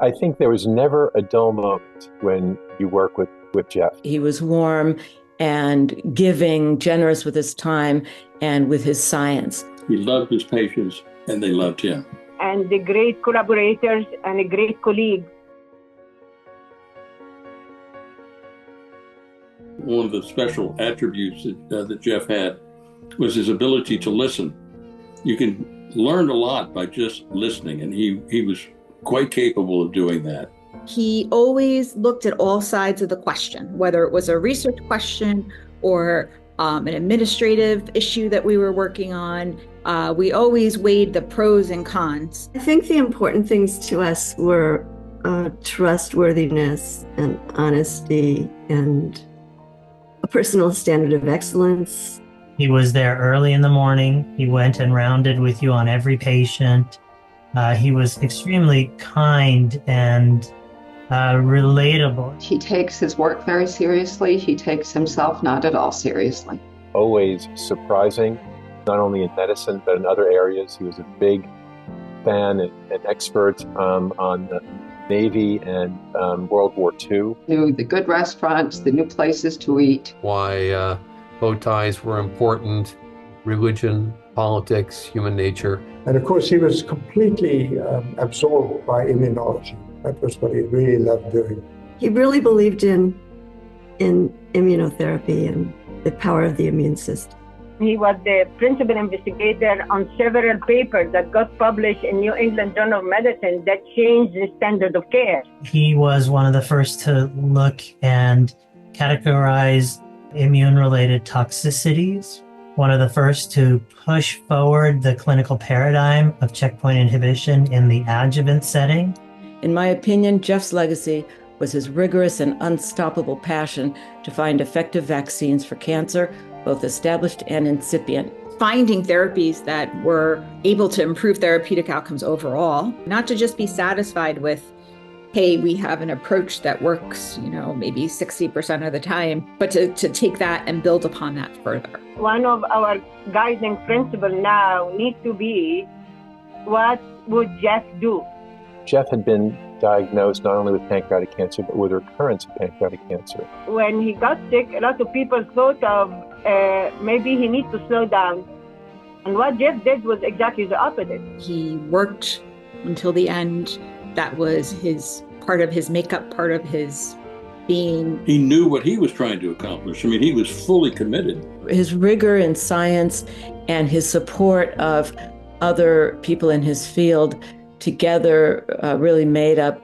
I think there was never a dull moment when you work with Jeff. He was warm and giving, generous with his time and with his science. He loved his patients and they loved him. And the great collaborators and a great colleague. One of the special attributes that Jeff had was his ability to listen. You can learn a lot by just listening, and he was quite capable of doing that. He always looked at all sides of the question, whether it was a research question or an administrative issue that we were working on. We always weighed the pros and cons. I think the important things to us were trustworthiness and honesty and a personal standard of excellence. He was there early in the morning. He went and rounded with you on every patient. He was extremely kind and relatable. He takes his work very seriously. He takes himself not at all seriously. Always surprising, not only in medicine, but in other areas. He was a big fan and expert on the Navy and World War II. Knew the good restaurants, the new places to eat. Why bow ties were important, religion, politics, human nature. And of course, he was completely absorbed by immunology. That was what he really loved doing. He really believed in immunotherapy and the power of the immune system. He was the principal investigator on several papers that got published in New England Journal of Medicine that changed the standard of care. He was one of the first to look and categorize immune-related toxicities, one of the first to push forward the clinical paradigm of checkpoint inhibition in the adjuvant setting. In my opinion, Jeff's legacy was his rigorous and unstoppable passion to find effective vaccines for cancer, both established and incipient. Finding therapies that were able to improve therapeutic outcomes overall, not to just be satisfied with, hey, we have an approach that works, maybe 60% of the time, but to take that and build upon that further. One of our guiding principles now needs to be, what would Jeff do? Jeff had been diagnosed not only with pancreatic cancer, but with recurrence of pancreatic cancer. When he got sick, a lot of people thought of maybe he needs to slow down. And what Jeff did was exactly the opposite. He worked until the end. That was part of his makeup, part of his being. He knew what he was trying to accomplish. I mean, he was fully committed. His rigor in science and his support of other people in his field together really made up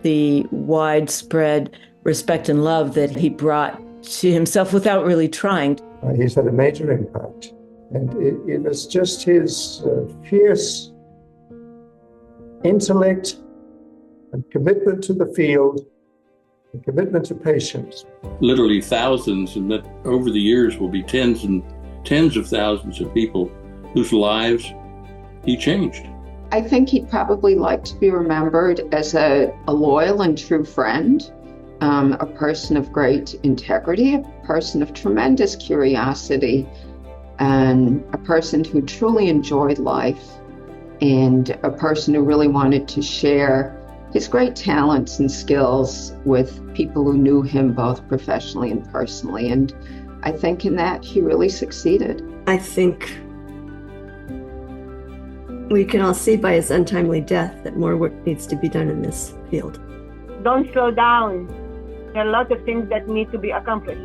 the widespread respect and love that he brought to himself without really trying. He's had a major impact. And it was just his fierce intellect and commitment to the field and commitment to patients. Literally thousands, and that over the years will be tens and tens of thousands of people whose lives he changed. I think he'd probably like to be remembered as a loyal and true friend, a person of great integrity, a person of tremendous curiosity, and a person who truly enjoyed life, and a person who really wanted to share his great talents and skills with people who knew him both professionally and personally. And I think in that he really succeeded. I think we can all see by his untimely death that more work needs to be done in this field. Don't slow down. There are a lot of things that need to be accomplished.